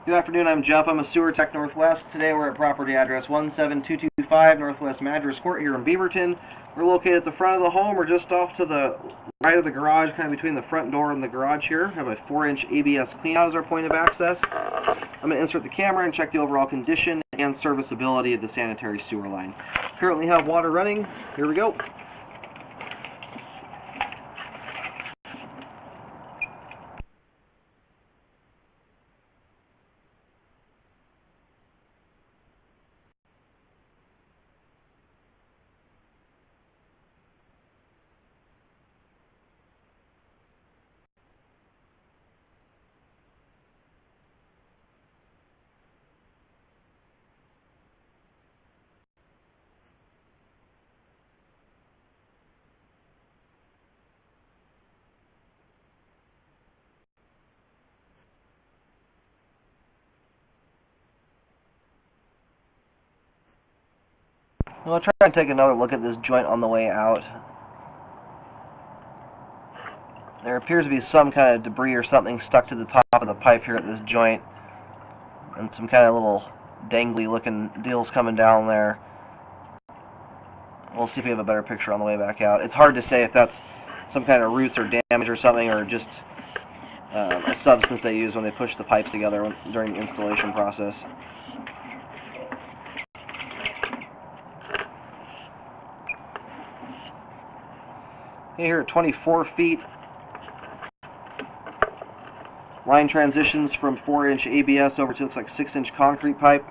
Good afternoon, I'm Jeff. I'm a sewer tech Northwest. Today we're at property address 17225 Northwest Madras Court here in Beaverton. We're located at the front of the home. We're just off to the right of the garage, kind of between the front door and the garage here. We have a 4-inch ABS cleanout as our point of access. I'm going to insert the camera and check the overall condition and serviceability of the sanitary sewer line. Currently have water running. Here we go. We'll try and take another look at this joint on the way out. There appears to be some kind of debris or something stuck to the top of the pipe here at this joint, and some kind of little dangly looking deals coming down there. We'll see if we have a better picture on the way back out. It's hard to say if that's some kind of roots or damage or something, or just a substance they use when they push the pipes together during the installation process. Here at 24 feet, line transitions from 4-inch ABS over to looks like 6-inch concrete pipe.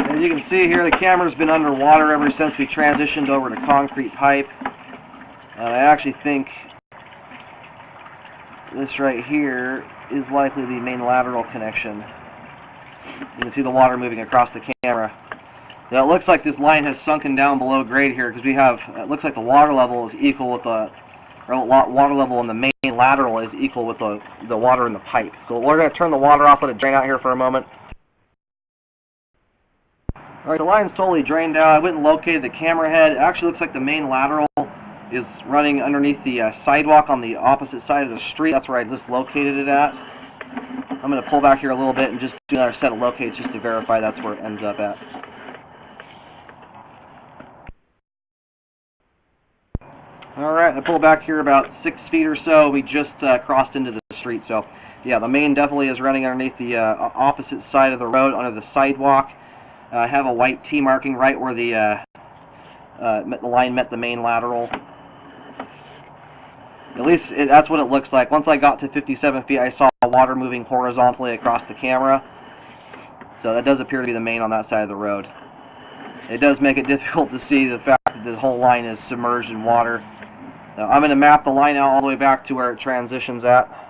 As you can see here, the camera's been underwater ever since we transitioned over to concrete pipe. I actually think this right here is likely the main lateral connection. You can see the water moving across the camera. Now it looks like this line has sunken down below grade here because we have, it looks like the water level is equal with the, or water level in the main lateral is equal with the water in the pipe. So we're going to turn the water off, let it drain out here for a moment. Alright, the line's totally drained out. I went and located the camera head. It actually looks like the main lateral is running underneath the sidewalk on the opposite side of the street. That's where I just located it at. I'm going to pull back here a little bit and just do another set of locates just to verify that's where it ends up at. Alright, I pull back here about 6 feet or so. We just crossed into the street. So, yeah, the main definitely is running underneath the opposite side of the road under the sidewalk. I have a white T marking right where the line met the main lateral. At least that's what it looks like. Once I got to 57 feet, I saw water moving horizontally across the camera. So that does appear to be the main on that side of the road. It does make it difficult to see the fact that the whole line is submerged in water. Now, I'm going to map the line out all the way back to where it transitions at.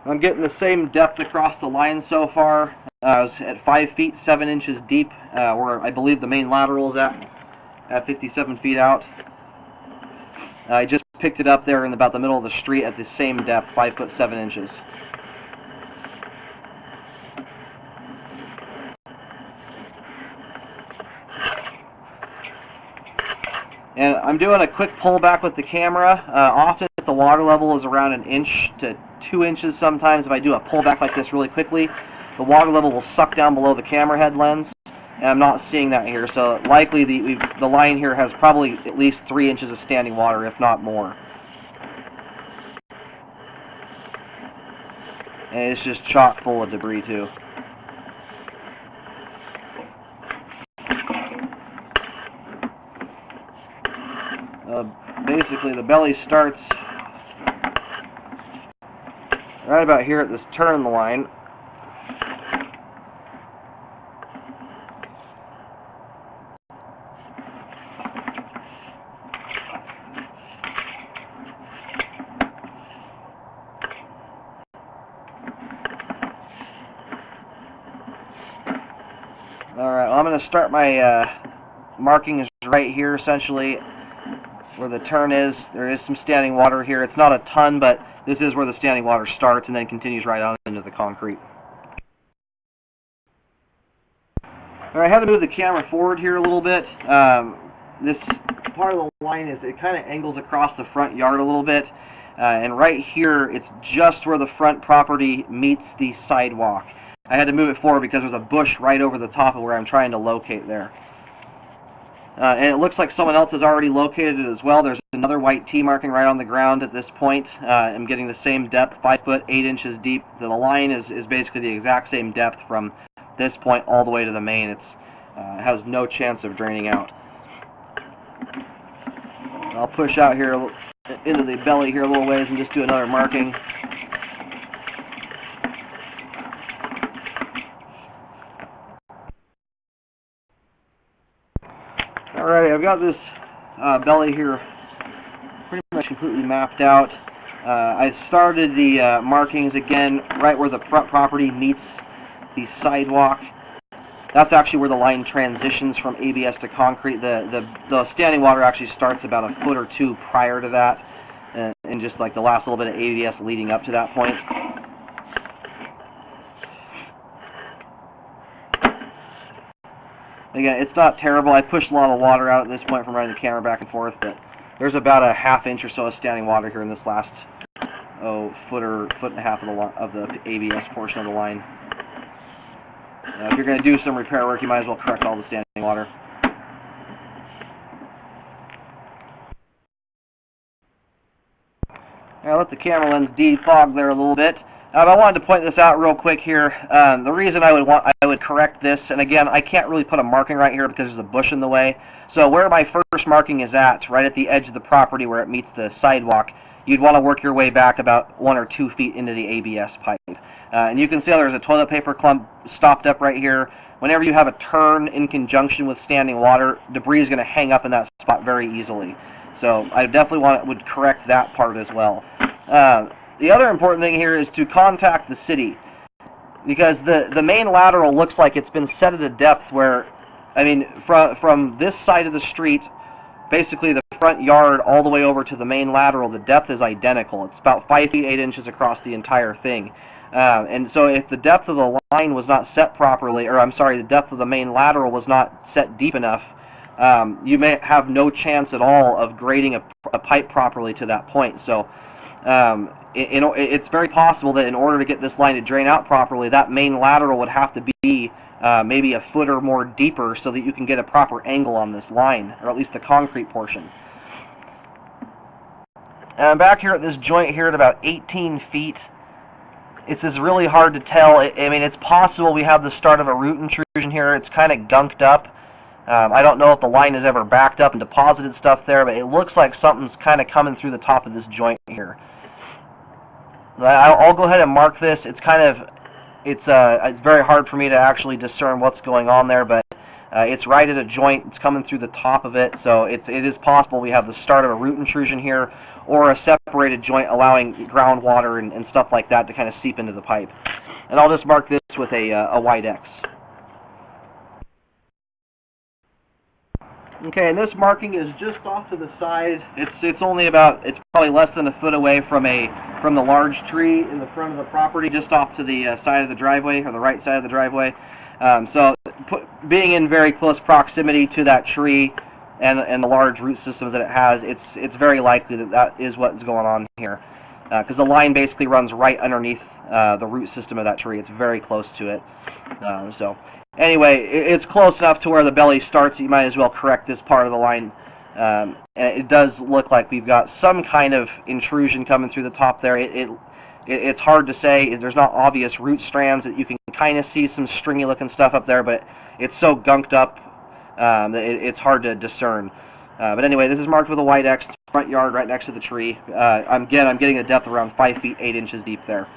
I'm getting the same depth across the line so far. I was at 5 feet 7 inches deep, where I believe the main lateral is at 57 feet out. I just picked it up there in about the middle of the street at the same depth, 5 foot 7 inches. And I'm doing a quick pullback with the camera. Often if the water level is around 1 inch to 2 inches sometimes, if I do a pullback like this really quickly, the water level will suck down below the camera head lens, and I'm not seeing that here. So likely the line here has probably at least 3 inches of standing water, if not more. And it's just chock full of debris too. Basically the belly starts right about here at this turn in the line. Alright, well, I'm going to start my markings right here, essentially, where the turn is. There is some standing water here. It's not a ton, but this is where the standing water starts and then continues right on into the concrete. Alright, I had to move the camera forward here a little bit. This part of the line it kind of angles across the front yard a little bit. And right here, it's just where the front property meets the sidewalk. I had to move it forward because there's a bush right over the top of where I'm trying to locate there. And it looks like someone else has already located it as well. There's another white T marking right on the ground at this point. I'm getting the same depth, 5 foot 8 inches deep. The line is basically the exact same depth from this point all the way to the main. It has no chance of draining out. I'll push out here into the belly here a little ways and just do another marking. Alrighty, I've got this belly here pretty much completely mapped out. I started the markings again right where the front property meets the sidewalk. That's actually where the line transitions from ABS to concrete. The standing water actually starts about a foot or two prior to that, and just like the last little bit of ABS leading up to that point. Again, it's not terrible. I pushed a lot of water out at this point from running the camera back and forth, but there's about a ½ inch or so of standing water here in this last foot or foot and a half of the ABS portion of the line. If you're going to do some repair work, you might as well correct all the standing water. I'll let the camera lens defog there a little bit. I wanted to point this out real quick here. The reason I would correct this, and again, I can't really put a marking right here because there's a bush in the way. So where my first marking is at, right at the edge of the property where it meets the sidewalk, you'd want to work your way back about 1 or 2 feet into the ABS pipe. And you can see how there's a toilet paper clump stopped up right here. Whenever you have a turn in conjunction with standing water, debris is going to hang up in that spot very easily. So I definitely would correct that part as well. The other important thing here is to contact the city, because the main lateral looks like it's been set at a depth where, I mean, from this side of the street, basically the front yard all the way over to the main lateral, the depth is identical. It's about 5 feet 8 inches across the entire thing. And so if the depth of the line was not set properly, or I'm sorry, the depth of the main lateral was not set deep enough, you may have no chance at all of grading a pipe properly to that point. So it's very possible that in order to get this line to drain out properly, that main lateral would have to be maybe a foot or more deeper so that you can get a proper angle on this line, or at least the concrete portion. And I'm back here at this joint here at about 18 feet. It's just really hard to tell. I mean, it's possible we have the start of a root intrusion here. It's kind of gunked up. I don't know if the line has ever backed up and deposited stuff there, but it looks like something's kind of coming through the top of this joint here. I'll go ahead and mark this. It's very hard for me to actually discern what's going on there, but it's right at a joint. It's coming through the top of it, so it is possible we have the start of a root intrusion here, or a separated joint allowing groundwater and stuff like that to kind of seep into the pipe. And I'll just mark this with a white X. Okay, and this marking is just off to the side. It's probably less than a foot away from the large tree in the front of the property, just off to the side of the driveway, or the right side of the driveway. So being in very close proximity to that tree and the large root systems that it has, it's very likely that is what's going on here, because the line basically runs right underneath the root system of that tree. It's very close to it. So anyway, it's close enough to where the belly starts that you might as well correct this part of the line. And it does look like we've got some kind of intrusion coming through the top there. It's hard to say. There's not obvious root strands. That you can kind of see some stringy looking stuff up there, but it's so gunked up that it's hard to discern. But anyway, this is marked with a white X, front yard right next to the tree. Again, I'm getting a depth around 5 feet 8 inches deep there.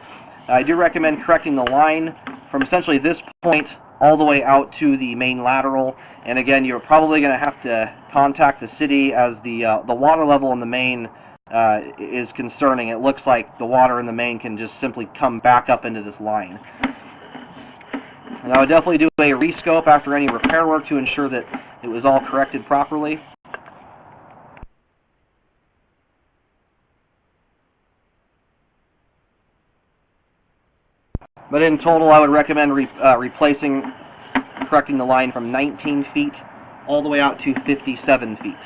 I do recommend correcting the line from essentially this point all the way out to the main lateral. And again, you're probably going to have to contact the city, as the water level in the main is concerning. It looks like the water in the main can just simply come back up into this line. And I would definitely do a rescope after any repair work to ensure that it was all corrected properly. But in total, I would recommend correcting the line from 19 feet all the way out to 57 feet.